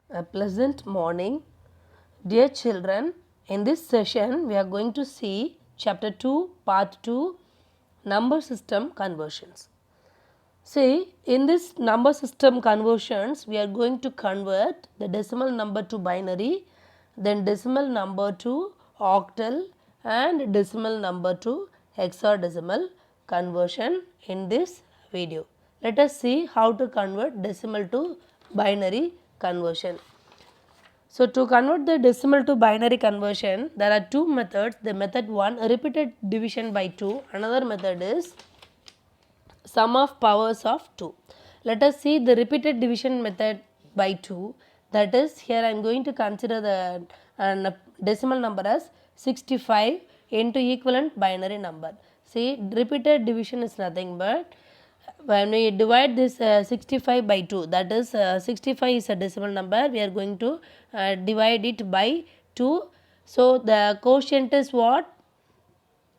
A pleasant morning. Dear children, in this session we are going to see chapter 2, part 2, number system conversions. See, in this number system conversions, we are going to convert the decimal number to binary, then decimal number to octal and decimal number to hexadecimal conversion in this video. Let us see how to convert decimal to binary conversion. So, to convert the decimal to binary conversion, there are two methods. The method 1, repeated division by 2. Another method is sum of powers of 2. Let us see the repeated division method by 2. That is, here I am going to consider the decimal number as 65 into equivalent binary number. See, repeated division is nothing but when we divide this 65 by 2, that is 65 is a decimal number, we are going to divide it by 2. So, the quotient is what?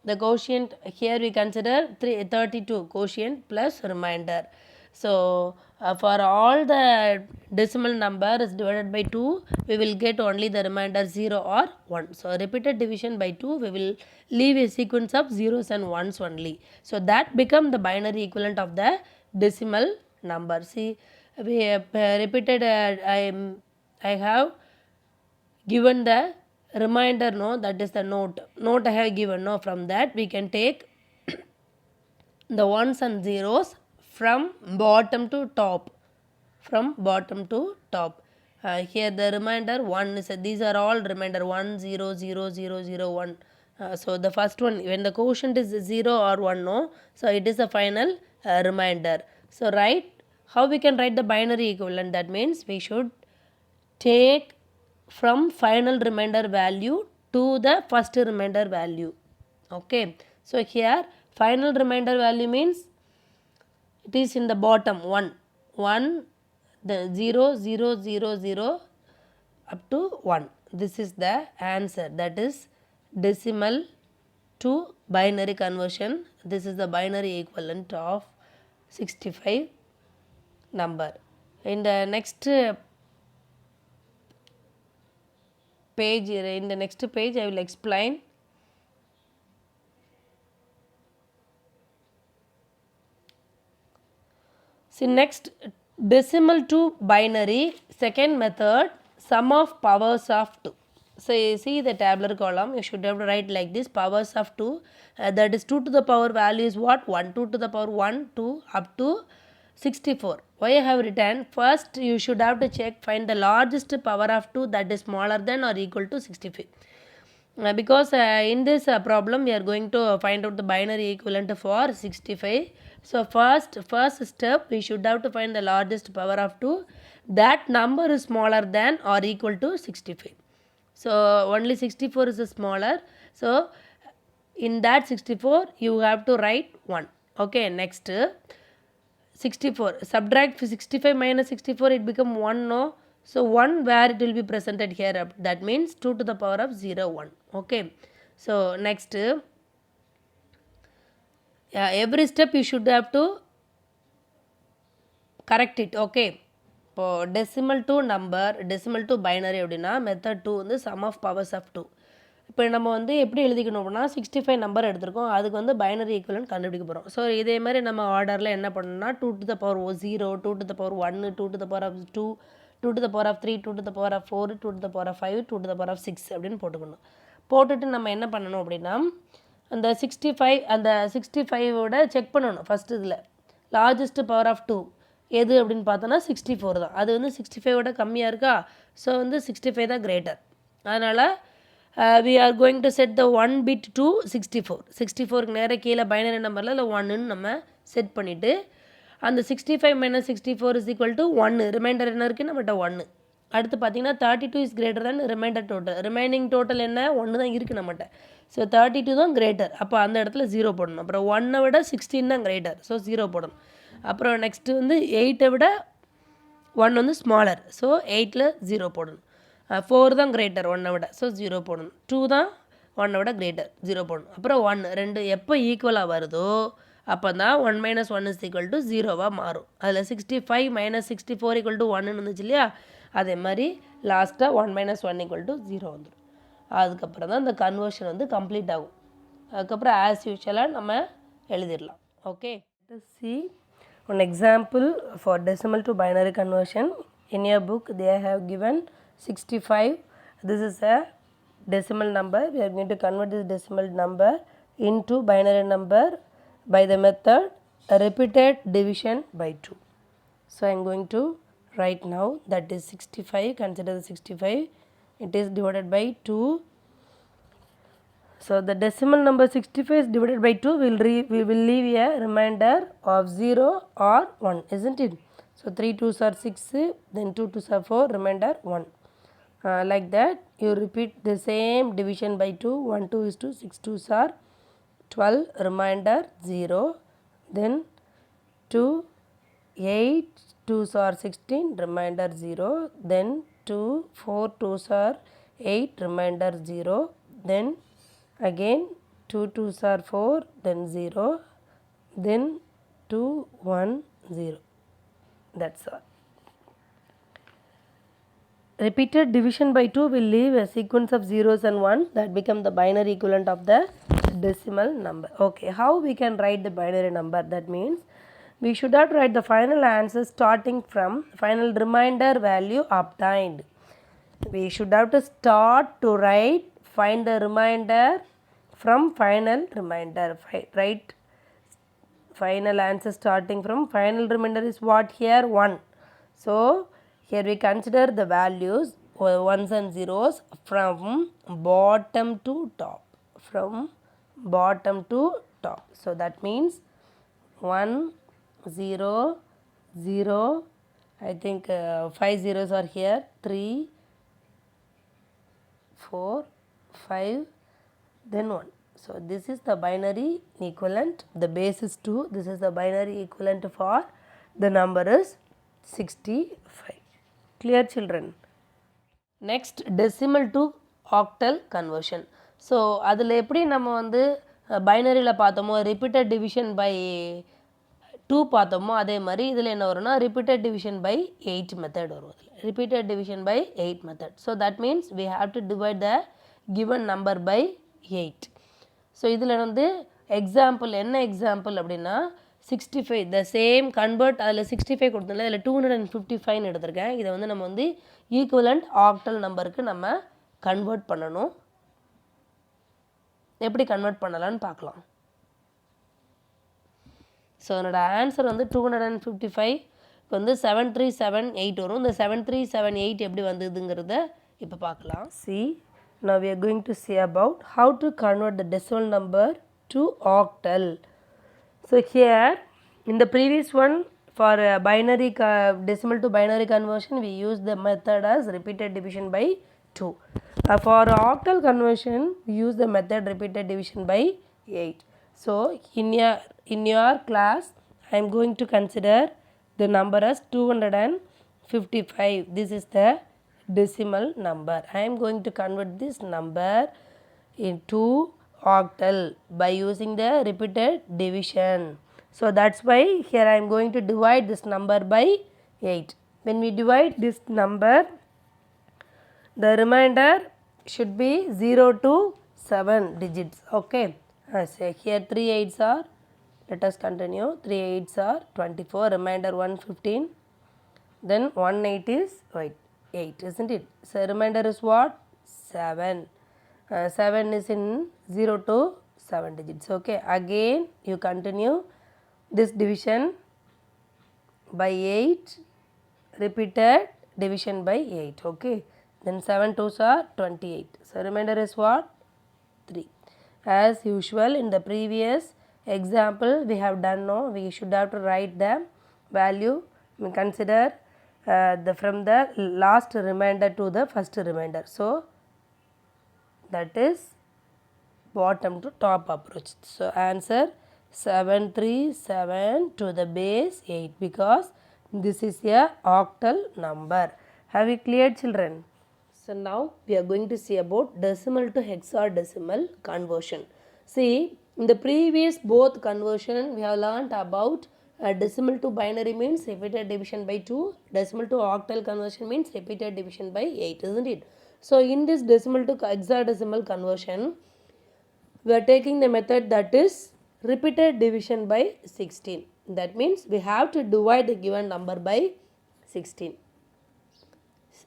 The quotient here we consider 32 quotient plus remainder. So, for all the decimal number is divided by 2, we will get only the remainder 0 or 1. So, repeated division by 2, we will leave a sequence of zeros and ones only. So, that become the binary equivalent of the decimal number. See, we repeated, I have given the reminder, no, that is the note I have given, no, from that we can take the ones and zeros from bottom to top, here the remainder 1 is these are all remainder 1 0 0 0 0 1. So the first one, when the quotient is 0 or 1, no, so it is the final remainder. So how we can write the binary equivalent? That means we should take from final remainder value to the first remainder value. Okay, so here final remainder value means it is in the bottom 1 the 0 0 0 0 up to 1. This is the answer, that is decimal to binary conversion. This is the binary equivalent of 65 number. In the next page, I will explain. See, next, decimal to binary, second method, sum of powers of 2. So, you see the tabular column, you should have to write like this, powers of 2, that is 2 to the power value is what? 1, 2 to the power 1, 2 up to 64. Why I have written? First, you should have to check, find the largest power of 2 that is smaller than or equal to 65. Because in this problem we are going to find out the binary equivalent for 65. So first step, we should have to find the largest power of 2. That number is smaller than or equal to 65. So only 64 is smaller. So in that 64 you have to write 1. Okay, next 64. Subtract 65 minus 64, it become 1, no. So 1 where it will be presented here, that means 2 to the power of 0 1. Okay, so next every step you should have to correct it. Okay, for decimal to number, decimal to binary அப்படின்னா method 2 வந்து sum of powers of 2. இப்போ நம்ம வந்து எப்படி எழுதிக்கணும் அப்படின்னா 65 number எடுத்திருக்கோம், அதுக்கு வந்து பைனரி ஈக்குவலன்ட் கண்டுபிடிக்க போகிறோம். ஸோ இதே மாதிரி நம்ம ஆர்டரில் என்ன பண்ணணும்னா 2 to the power 0, 2 to the power 1, 2 to the power of 2, 2 to the power of 3, 2 to the power of 4, 2 to the power of 5, 2 to the power of 6 அப்படின்னு போட்டுக்கணும். போட்டுட்டு நம்ம என்ன பண்ணணும் அப்படின்னா அந்த 65 அந்த 65ஓட செக் பண்ணணும். ஃபஸ்ட் இதில் லார்ஜஸ்ட் பவர் ஆஃப் 2 எது அப்படின்னு பார்த்தோன்னா 64 தான். அது வந்து 65ஓட கம்மியாக இருக்கா, ஸோ வந்து 65 தான் கிரேட்டர். அதனால் we are going to set the 1 bit to 64. 64க்கு நேராக கீழே பைனரி நம்பரில் இல்லை 1ன்னு நம்ம செட் பண்ணிவிட்டு அந்த 65 minus 64 is equal to 1. Reminder என்ன இருக்குது நம்மகிட்ட 1. அடுத்து பார்த்தீங்கன்னா 32 is greater than remainder total. Remaining total என்ன 1 தான் இருக்குது நம்மகிட்ட. ஸோ 32 தான் கிரேட்டர், அப்போ அந்த இடத்துல 0 போடணும். அப்புறம் 1 விட 16 தான் கிரேட்டர், ஸோ 0 போடணும். அப்புறம் நெக்ஸ்ட்டு வந்து 8 விட 1 வந்து ஸ்மாலர், ஸோ 8ல் 0 போடணும். 4 தான் கிரேட்டர் 1 விட, ஸோ 0 போடணும். 2 தான் 1 விட கிரேட்டர், 0 போடணும். அப்புறம் 1 2 எப்போ ஈக்குவலாக வருதோ அப்போ தான் 1 minus 1 is equal to 0வாக மாறும். அதில் 65 minus 64 equal to 1ன்னு இருந்துச்சு இல்லையா, அதே மாதிரி லாஸ்ட்டாக 1 மைனஸ் 1 ஈக்குவல் டு 0 வந்துடும். அதுக்கப்புறம் தான் இந்த கன்வர்ஷன் வந்து கம்ப்ளீட் ஆகும். அதுக்கப்புறம் ஆஸ் யூஷுவலாக நம்ம எழுதிடலாம். Okay, C one example for decimal to binary conversion. In your book they have given 65. This is a decimal number. We are going to convert this decimal number into binary number by the method repeated division by 2. So I am going to write now, that is 65. Consider the 65. It is divided by 2. So the decimal number 65 is divided by 2. We will leave a remainder of 0 or 1, isn't it? So 3 2s are 6, then 2 2s are 4, remainder 1. Like that you repeat the same division by 2. 1 2 is 2, 6 2s are 12, remainder 0. Then 2 8 2s are 16, remainder 0. Then 2 4 2s are 8, remainder 0. Then again 2 2s are 4, then 0, then 2 1 0. That's all. Repeated division by 2 will leave a sequence of zeros and 1 that become the binary equivalent of the decimal number. Okay, how we can write the binary number? That means we should not write the final answer starting from final remainder value obtained. We should have to start to write, find the remainder from final remainder. Write final answer starting from final remainder is what here? 1. So here we consider the values ones and zeros from bottom to top. From bottom to top. So that means 1 0 0. I think 5 zeros are here. 3 4 5, then 1. So this is the binary equivalent. The base is 2. This is the binary equivalent for the number is 65. Clear, children? Next, decimal to octal conversion. So அதில் எப்படி நம்ம வந்து பைனரியில் பார்த்தோமோ repeated division by 2 பார்த்தோமோ அதே மாதிரி இதில் என்ன வரும்னா ரிப்பீட்டட் டிவிஷன் பை 8 மெத்தட் வரும். Repeated division by 8 method. So that means we have to divide the given number by 8. ஸோ இதில் வந்து எக்ஸாம்பிள் என்ன எக்ஸாம்பிள் அப்படின்னா 65 த சேம் கன்வெர்ட் அதில் 65 கொடுத்ததில்ல இதில் 255 எடுத்திருக்கேன். இதை வந்து நம்ம வந்து ஈக்குவலண்ட் ஆக்டல் நம்பருக்கு நம்ம கன்வெர்ட் பண்ணணும். எப்படி கன்வெர்ட் பண்ணலான்னு பார்க்கலாம். ஸோ அதனோட ஆன்சர் வந்து 255 வந்து 7378 வரும். இந்த 7378 எப்படி வந்ததுங்கிறத இப்போ பார்க்கலாம். See, now we are going to see about how to convert the decimal number to octal. So here in the previous one for binary decimal to binary conversion we use the method as repeated division by 2. For octal conversion we use the method repeated division by 8. So in your class I am going to consider the number as 255. This is the decimal number. I am going to convert this number into octal by using the repeated division. So that's why here I am going to divide this number by 8. When we divide this number, the remainder should be 0 to 7 digits. Okay. So here 3 8s are, let us continue, 3 8s are 24, remainder 115. Then 1 8 is 8, isn't it? So remainder is what? 7. 7 is in 0 to 7 digits. Okay. Again you continue this division by 8, repeated division by 8. Okay. Then 7 2s are 28. So remainder is what? 3. As usual in the previous example we have done, no, we should have to write the value. We consider from the last remainder to the first remainder. So that is bottom to top approach. So answer 737 to the base 8 because this is a octal number. Have you cleared, children? So now we are going to see about decimal to hexadecimal conversion. See, in the previous both conversion we have learnt about Decimal to binary means repeated division by 2. Decimal to octal conversion means repeated division by 8, isn't it? So in this decimal to hexadecimal conversion, we are taking the method that is repeated division by 16. That means we have to divide the given number by 16.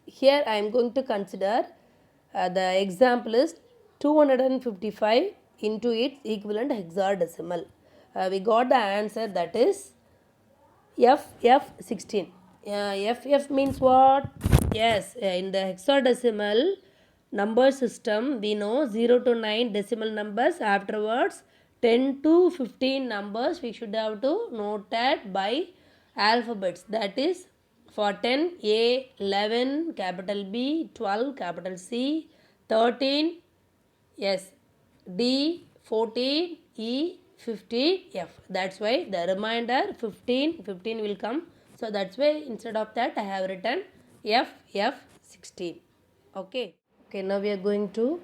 Here I am going to consider the example is 255 into its equivalent hexadecimal. We got the answer, that is FF16. FF means what? Yes, in the hexadecimal number system, we know 0 to 9 decimal numbers. Afterwards, 10 to 15 numbers we should have to note that by alphabets. That is, for 10, A, 11, capital B, 12, capital C, 13, yes, D, 14, E, 15, F. That's why the remainder 15 will come. So that's why instead of that I have written FF16. Okay. Okay, now we are going to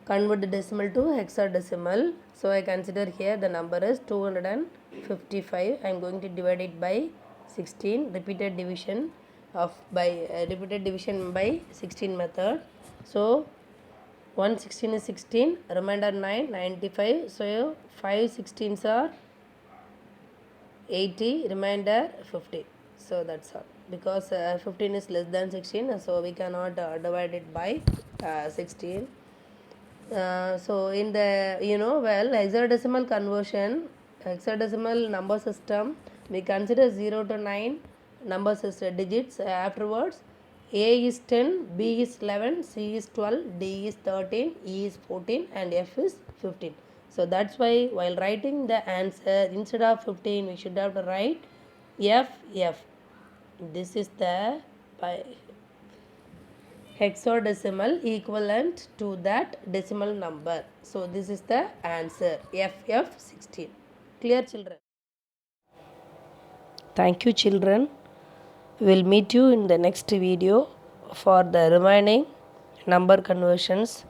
convert the decimal to hexadecimal. So I consider here the number is 255. I am going to divide it by 16. Repeated division by 16 method. So 116 is 16, remainder 9, 95. So 5 16s are 80, remainder 50. So that's all. Because 15 is less than 16, so we cannot divide it by 16. So in the hexadecimal conversion, hexadecimal number system, we consider 0 to 9 number system digits. Afterwards, A is 10, B is 11, C is 12, D is 13, E is 14 and F is 15. So that's why while writing the answer, instead of 15 we should have to write FF. This is the hexadecimal equivalent to that decimal number. So this is the answer, FF16. Clear, children? Thank you, children. We'll meet you in the next video for the remaining number conversions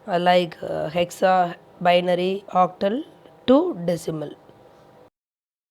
like hexa, binary, octal to decimal.